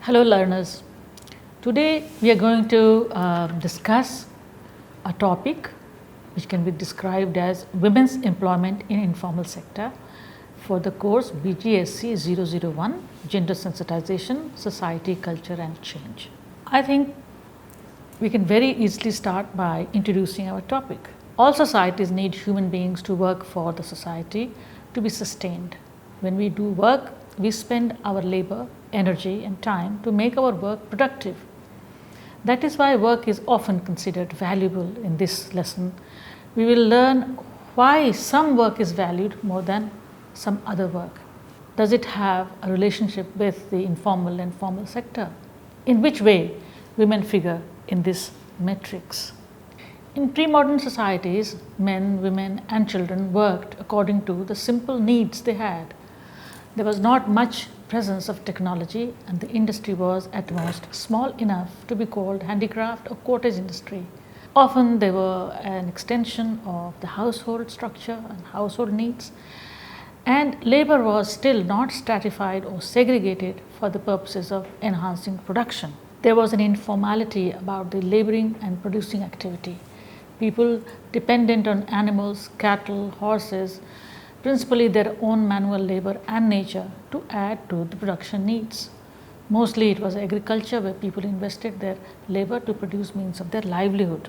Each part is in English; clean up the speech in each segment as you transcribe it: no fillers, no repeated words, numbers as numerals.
Hello learners, today we are going to discuss a topic which can be described as women's employment in informal sector for the course BGSC 001 Gender Sensitization, Society, Culture and Change. I think we can very easily start by introducing our topic. All societies need human beings to work for the society to be sustained. When we do work, we spend our labor, energy and time to make our work productive. That is why work is often considered valuable. In this lesson, we will learn why some work is valued more than some other work. Does it have a relationship with the informal and formal sector? In which way women figure in this matrix? In pre-modern societies, men, women and children worked according to the simple needs they had. There was not much presence of technology and the industry was at most small enough to be called handicraft or cottage industry. Often they were an extension of the household structure and household needs, and labor was still not stratified or segregated for the purposes of enhancing production. There was an informality about the laboring and producing activity. People dependent on animals, cattle, horses, principally their own manual labor and nature to add to the production needs. Mostly it was agriculture where people invested their labor to produce means of their livelihood.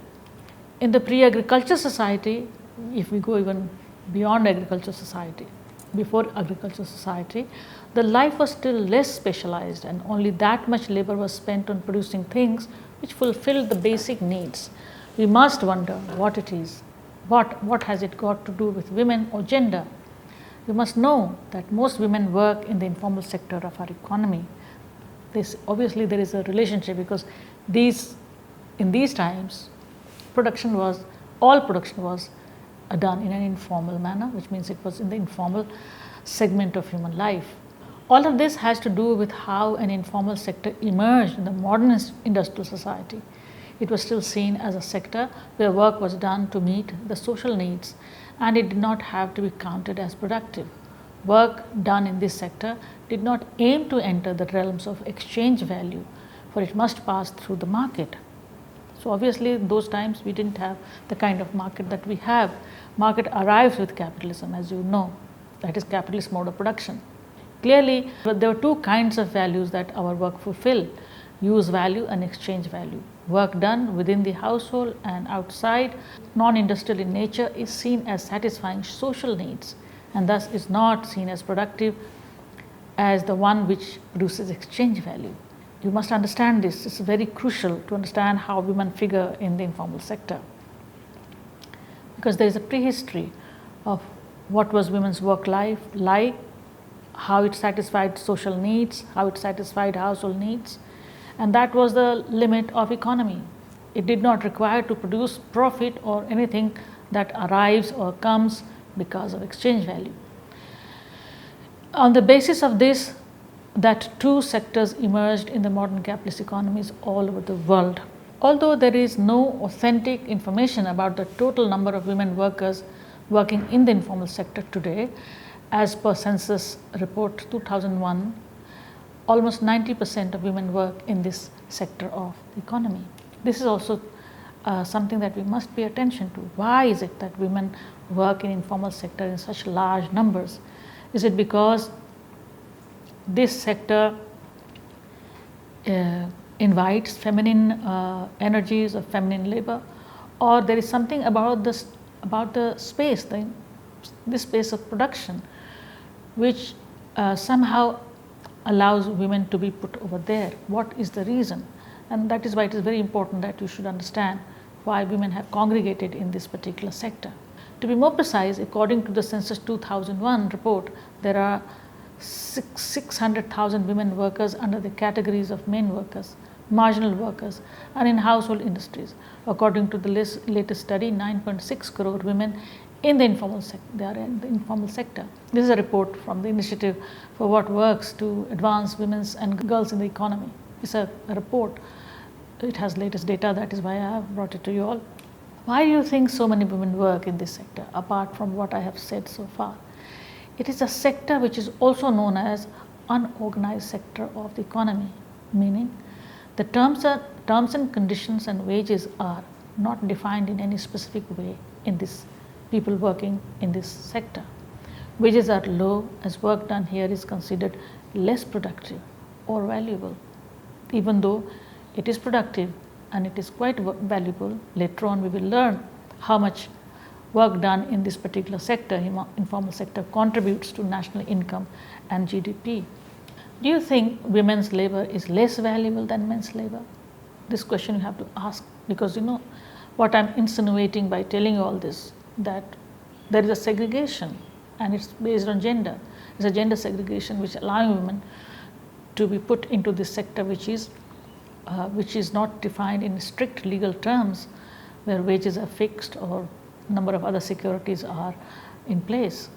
In the pre-agriculture society, if we go even beyond agriculture society, before agriculture society, the life was still less specialized and only that much labor was spent on producing things which fulfilled the basic needs. We must wonder what it is. What has it got to do with women or gender? We must know that most women work in the informal sector of our economy. Obviously there is a relationship because in these times all production was done in an informal manner, which means it was in the informal segment of human life. All of this has to do with how an informal sector emerged in the modern industrial society. It was still seen as a sector where work was done to meet the social needs and it did not have to be counted as productive. Work done in this sector did not aim to enter the realms of exchange value, for it must pass through the market. So obviously in those times we didn't have the kind of market that we have. Market arrives with capitalism, as you know, that is capitalist mode of production. Clearly there were two kinds of values that our work fulfilled: use value and exchange value. Work done within the household and outside, non-industrial in nature, is seen as satisfying social needs and thus is not seen as productive as the one which produces exchange value. You must understand this. It's very crucial to understand how women figure in the informal sector, because there is a prehistory of what was women's work life like, how it satisfied social needs, how it satisfied household needs, and that was the limit of economy. It did not require to produce profit or anything that arrives or comes because of exchange value. On the basis of this, that two sectors emerged in the modern capitalist economies all over the world. Although there is no authentic information about the total number of women workers working in the informal sector today, as per census report 2001, almost 90% of women work in this sector of the economy. This is also something that we must pay attention to. Why is it that women work in informal sector in such large numbers? Is it because this sector invites feminine energies or feminine labor, or there is something about the space, this space of production, which somehow allows women to be put over there? What is the reason? And that is why it is very important that you should understand why women have congregated in this particular sector. To be more precise, according to the census 2001 report, there are 600,000 women workers under the categories of main workers, marginal workers and in household industries. According to the latest study, 9.6 crore women in the informal sector. They are in the informal sector. This is a report from the Initiative for What Works to Advance Women's and Girls in the Economy. It's a report. It has latest data. That is why I have brought it to you all. Why do you think so many women work in this sector, apart from what I have said so far? It is a sector which is also known as unorganized sector of the economy. meaning the terms and conditions and wages are not defined in any specific way in this people working in this sector. Wages are low as work done here is considered less productive or valuable, even though it is productive and it is quite valuable. Later on we will learn how much work done in this particular sector, informal sector, contributes to national income and GDP. Do you think women's labor is less valuable than men's labor? This question you have to ask, because you know what I'm insinuating by telling you all this, that there is a segregation and it's based on gender. It's a gender segregation which allowing women to be put into this sector which is not defined in strict legal terms, where wages are fixed or number of other securities are in place.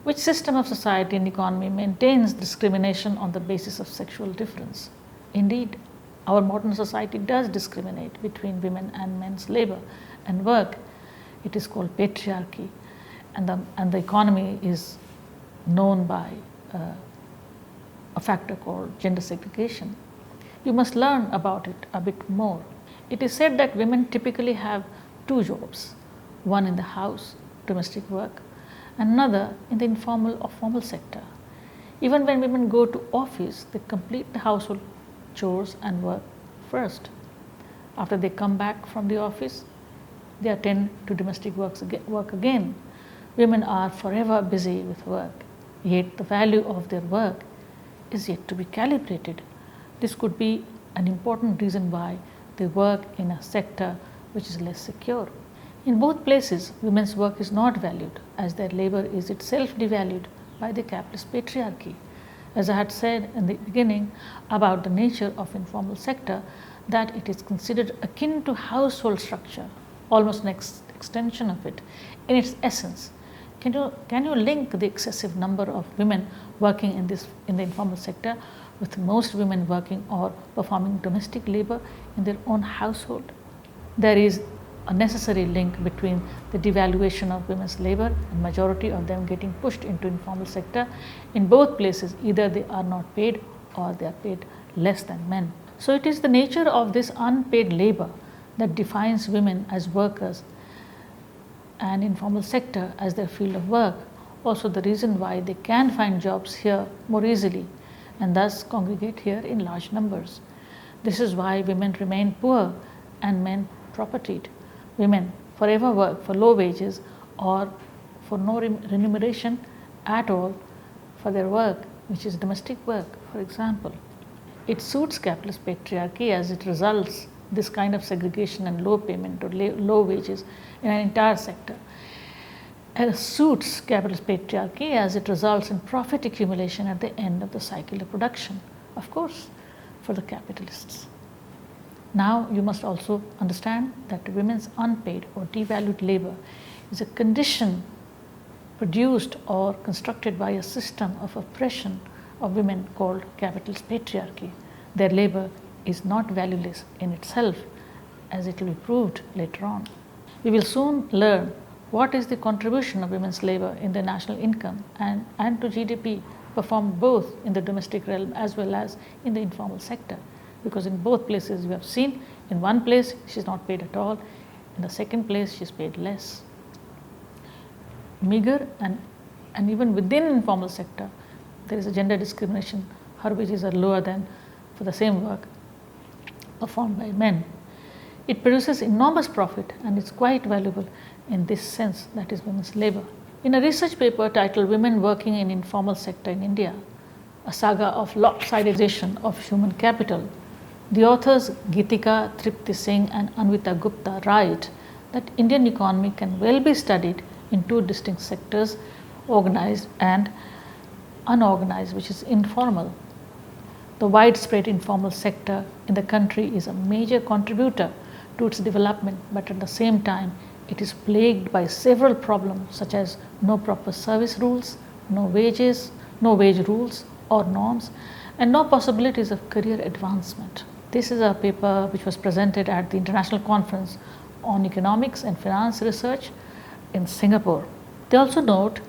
Which system of society and economy maintains discrimination on the basis of sexual difference? Indeed, our modern society does discriminate between women and men's labor and work. It is called patriarchy, and the economy is known by a factor called gender segregation. You must learn about it a bit more. It is said that women typically have two jobs, one in the house, domestic work, and another in the informal or formal sector. Even when women go to office, they complete the household chores and work first. After they come back from the office, they attend to domestic work again. Women are forever busy with work, yet the value of their work is yet to be calibrated. This could be an important reason why they work in a sector which is less secure. In both places, women's work is not valued, as their labor is itself devalued by the capitalist patriarchy. As I had said in the beginning about the nature of informal sector, that it is considered akin to household structure, almost an extension of it in its essence. Can you link the excessive number of women working in the informal sector with most women working or performing domestic labor in their own household? There is a necessary link between the devaluation of women's labor and majority of them getting pushed into informal sector. In both places, either they are not paid or they are paid less than men. So it is the nature of this unpaid labor that defines women as workers and informal sector as their field of work. Also the reason why they can find jobs here more easily and thus congregate here in large numbers. This is why women remain poor and men propertied. Women forever work for low wages or for no remuneration at all for their work, which is domestic work, for example. It suits capitalist patriarchy as it results this kind of segregation and low payment or low wages in an entire sector. It suits capitalist patriarchy as it results in profit accumulation at the end of the cycle of production, of course, for the capitalists. Now you must also understand that women's unpaid or devalued labor is a condition produced or constructed by a system of oppression of women called capitalist patriarchy. Their labor is not valueless in itself, as it will be proved later on. We will soon learn what is the contribution of women's labor in the national income and to GDP performed both in the domestic realm as well as in the informal sector. Because in both places you have seen, in one place she is not paid at all, in the second place she is paid less. Meager and even within informal sector there is a gender discrimination. Her wages are lower than for the same work performed by men. It produces enormous profit and is quite valuable in this sense, that is women's labor. In a research paper titled Women Working in Informal Sector in India, a saga of lopsidization of human capital, the authors Geetika Tripti Singh and Anvita Gupta write that Indian economy can well be studied in two distinct sectors, organized and unorganized, which is informal. The widespread informal sector in the country is a major contributor to its development, but at the same time it is plagued by several problems such as no proper service rules, no wage rules or norms, and no possibilities of career advancement. This is a paper which was presented at the International Conference on Economics and Finance Research in Singapore. They also note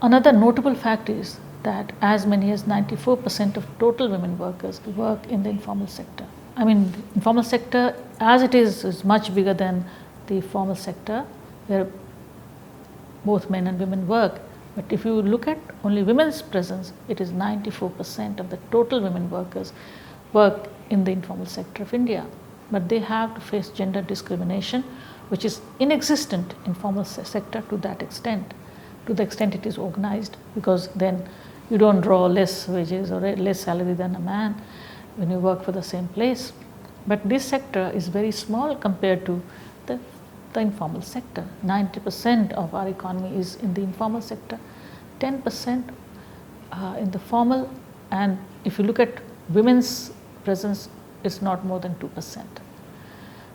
another notable fact is that as many as 94% of total women workers work in the informal sector. I mean, the informal sector as it is much bigger than the formal sector, where both men and women work. But if you look at only women's presence, it is 94% of the total women workers work in the informal sector of India. But they have to face gender discrimination, which is inexistent in formal sector to that extent. To the extent it is organized, because then you don't draw less wages or less salary than a man when you work for the same place. But this sector is very small compared to the informal sector. 90% of our economy is in the informal sector, 10% in the formal, and if you look at women's presence, it's not more than 2%.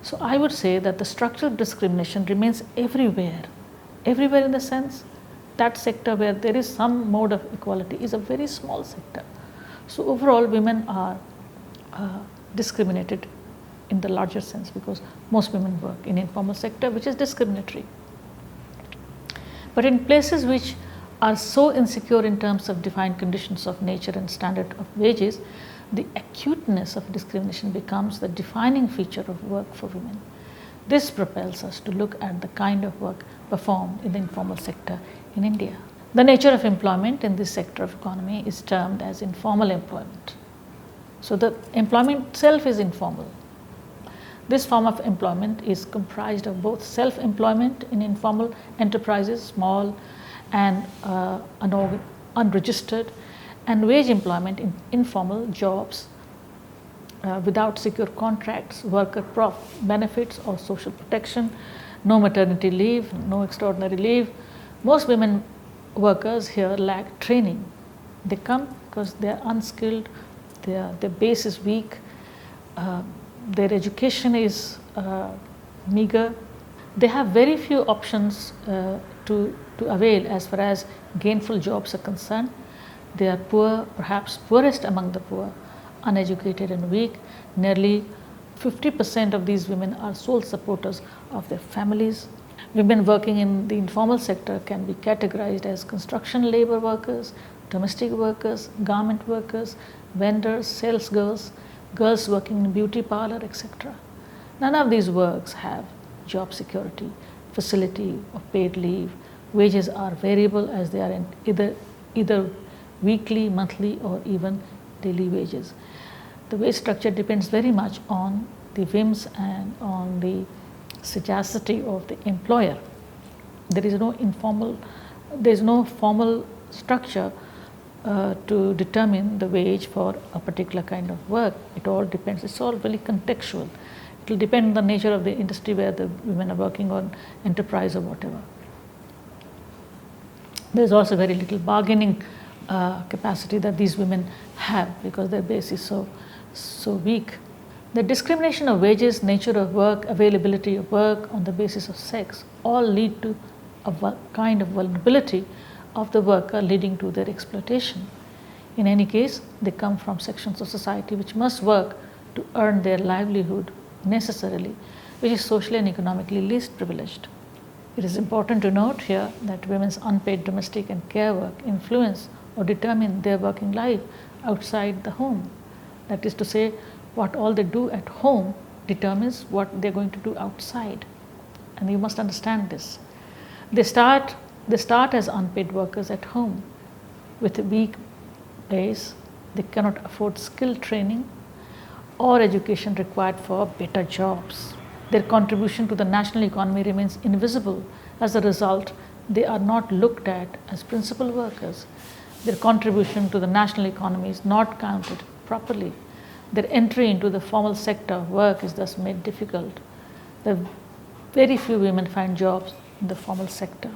So I would say that the structural discrimination remains everywhere. Everywhere in the sense that sector where there is some mode of equality is a very small sector. So overall women are discriminated in the larger sense, because most women work in informal sector, which is discriminatory. But in places which are so insecure in terms of defined conditions of nature and standard of wages, the acuteness of discrimination becomes the defining feature of work for women. This propels us to look at the kind of work performed in the informal sector in India. The nature of employment in this sector of economy is termed as informal employment. So the employment itself is informal. This form of employment is comprised of both self-employment in informal enterprises, small and unregistered, and wage employment in informal jobs without secure contracts, worker benefits or social protection, no maternity leave, no extraordinary leave. Most women workers here lack training. They come because they are unskilled, their base is weak, their education is meager. They have very few options to avail as far as gainful jobs are concerned. They are poor, perhaps poorest among the poor, uneducated and weak. Nearly 50% of these women are sole supporters of their families. Women working in the informal sector can be categorized as construction labor workers, domestic workers, garment workers, vendors, sales girls, girls working in beauty parlor, etc. None of these works have job security, facility of paid leave. Wages are variable as they are in either weekly, monthly or even daily wages. The wage structure depends very much on the whims and on the sagacity of the employer. There is no formal structure to determine the wage for a particular kind of work. It all depends, it's all very contextual. It will depend on the nature of the industry where the women are working on, enterprise or whatever. There is also very little bargaining capacity that these women have because their base is so weak. The discrimination of wages, nature of work, availability of work on the basis of sex all lead to a kind of vulnerability of the worker, leading to their exploitation. In any case, they come from sections of society which must work to earn their livelihood necessarily, which is socially and economically least privileged. It is important to note here that women's unpaid domestic and care work influence or determine their working life outside the home. That is to say, what all they do at home determines what they're going to do outside. And you must understand this. They start as unpaid workers at home with a weak base. They cannot afford skill training or education required for better jobs. Their contribution to the national economy remains invisible. As a result, they are not looked at as principal workers. Their contribution to the national economy is not counted properly. Their entry into the formal sector of work is thus made difficult. Very few women find jobs in the formal sector.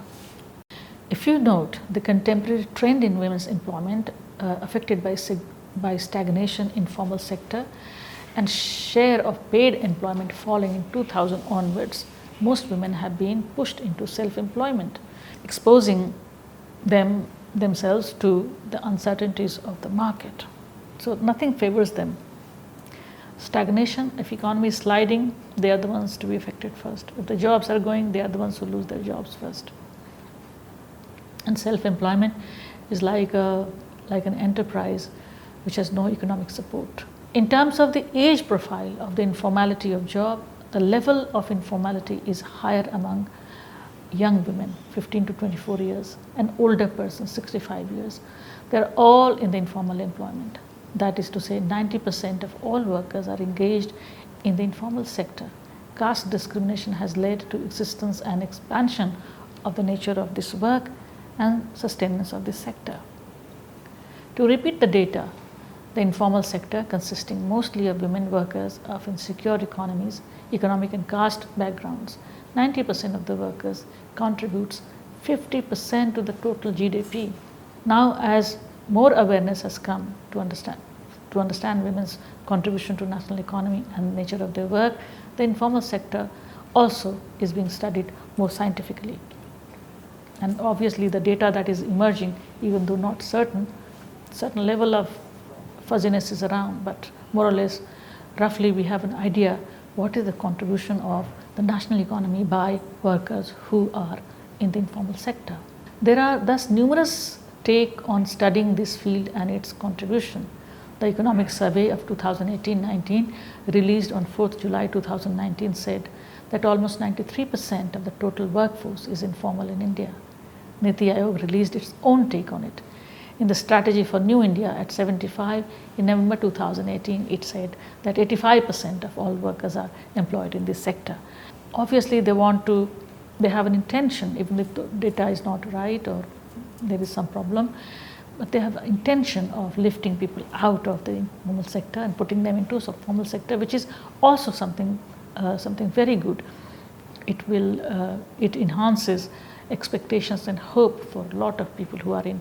If you note the contemporary trend in women's employment affected by stagnation in formal sector and share of paid employment falling in 2000 onwards, most women have been pushed into self-employment, exposing themselves to the uncertainties of the market. So nothing favors them. Stagnation, if economy is sliding, they are the ones to be affected first. If the jobs are going, they are the ones who lose their jobs first. And self-employment is like a like an enterprise which has no economic support. In terms of the age profile of the informality of job, the level of informality is higher among young women 15 to 24 years and older persons 65 years. They are all in the informal employment. That is to say 90% of all workers are engaged in the informal sector. Caste discrimination has led to existence and expansion of the nature of this work and sustenance of this sector. To repeat the data, the informal sector, consisting mostly of women workers of insecure economies, economic and caste backgrounds, 90% of the workers contributes 50% to the total GDP. Now, as more awareness has come to understand women's contribution to national economy and the nature of their work, the informal sector also is being studied more scientifically. And obviously the data that is emerging, even though not certain level of fuzziness is around, but more or less roughly we have an idea what is the contribution of the national economy by workers who are in the informal sector. There are thus numerous take on studying this field and its contribution. The Economic Survey of 2018-19 released on 4th July 2019 said that almost 93% of the total workforce is informal in India. Niti Aayog released its own take on it. In the Strategy for New India at 75 in November 2018, it said that 85% of all workers are employed in this sector. Obviously, they have an intention, even if the data is not right or there is some problem, but they have an intention of lifting people out of the informal sector and putting them into the formal sector, which is also something very good. It enhances expectations and hope for a lot of people who are in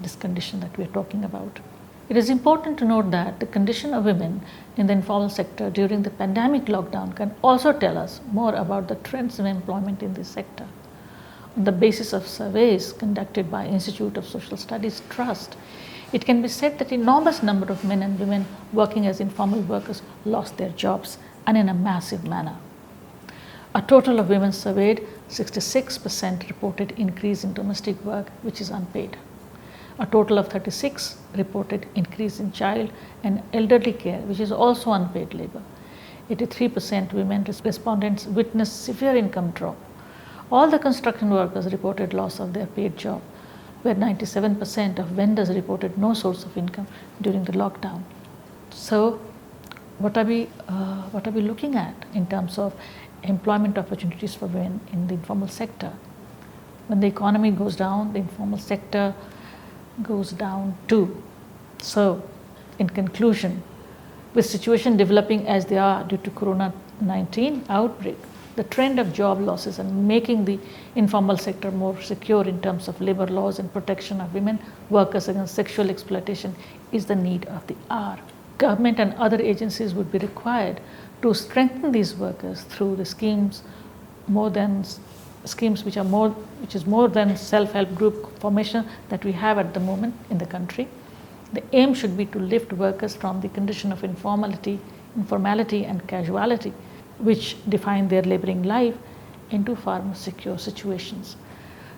this condition that we are talking about. It is important to note that the condition of women in the informal sector during the pandemic lockdown can also tell us more about the trends in employment in this sector. On the basis of surveys conducted by Institute of Social Studies Trust, it can be said that enormous number of men and women working as informal workers lost their jobs, and in a massive manner. A total of women surveyed, 66% reported increase in domestic work which is unpaid. A total of 36 reported increase in child and elderly care which is also unpaid labor. 83% women respondents witnessed severe income drop. All the construction workers reported loss of their paid job, where 97% of vendors reported no source of income during the lockdown. So what are we looking at in terms of employment opportunities for women in the informal sector? When the economy goes down, the informal sector goes down too. So in conclusion, with situation developing as they are due to Corona-19 outbreak, the trend of job losses and making the informal sector more secure in terms of labor laws and protection of women workers against sexual exploitation is the need of the hour. Government and other agencies would be required to strengthen these workers through the schemes which is more than self-help group formation that we have at the moment in the country. The aim should be to lift workers from the condition of informality and casuality which define their laboring life into far more secure situations.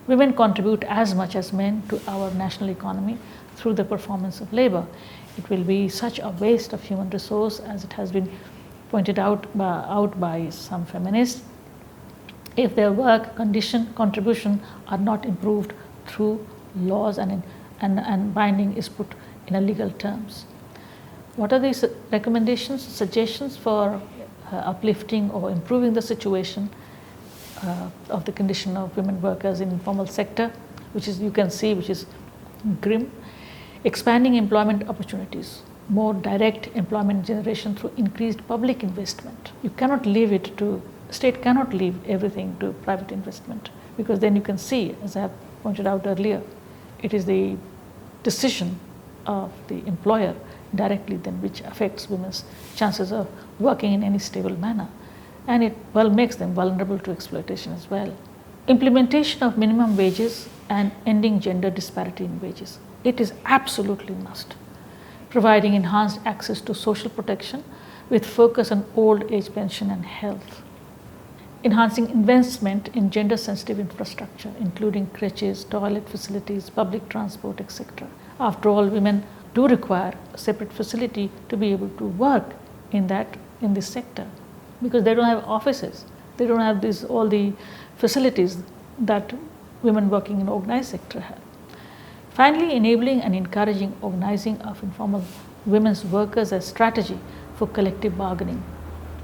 Women contribute as much as men to our national economy through the performance of labor. It will be such a waste of human resource, as it has been pointed out by some feminists, if their work contribution are not improved through laws and binding is put in a legal terms. What are these recommendations, suggestions for uplifting or improving the situation of the condition of women workers in informal sector, which is, you can see, which is grim? Expanding employment opportunities, more direct employment generation through increased public investment. You cannot leave it to, state cannot leave everything to private investment, because then you can see, as I have pointed out earlier, it is the decision of the employer directly then which affects women's chances of working in any stable manner, and it makes them vulnerable to exploitation as well. Implementation of minimum wages and ending gender disparity in wages. It is absolutely must. Providing enhanced access to social protection with focus on old age pension and health. Enhancing investment in gender sensitive infrastructure, including creches, toilet facilities, public transport, etc. After all, women do require a separate facility to be able to work in this sector, because they don't have offices, they don't have all the facilities that women working in organized sector have. Finally, enabling and encouraging organizing of informal women's workers as strategy for collective bargaining.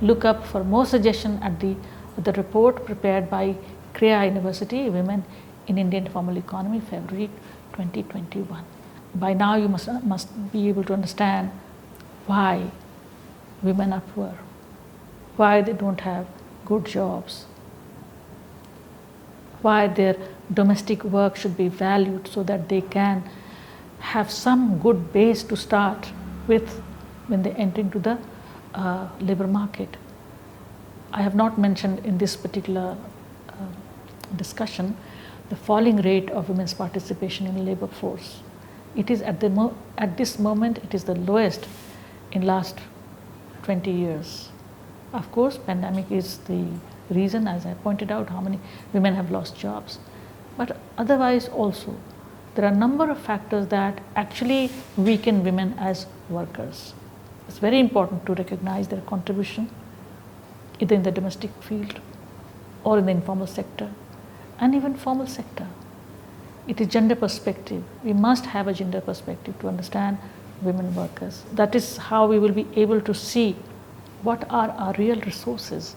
Look up for more suggestion at the report prepared by Kriya University, Women in Indian Formal Economy, February 2021. By now you must be able to understand why women are poor, why they don't have good jobs, why their domestic work should be valued so that they can have some good base to start with when they enter into the labor market. I have not mentioned in this particular discussion the falling rate of women's participation in the labor force. It is at this moment it is the lowest in last 20 years. Of course, pandemic is the reason, as I pointed out, how many women have lost jobs. But otherwise also, there are a number of factors that actually weaken women as workers. It's very important to recognize their contribution either in the domestic field or in the informal sector and even formal sector. It is gender perspective. We must have a gender perspective to understand women workers. That is how we will be able to see what are our real resources,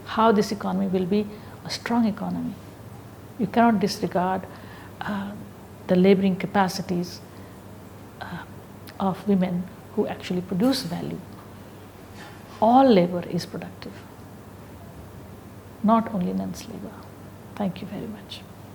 how this economy will be a strong economy. You cannot disregard the laboring capacities of women who actually produce value. All labor is productive, not only men's labor. Thank you very much.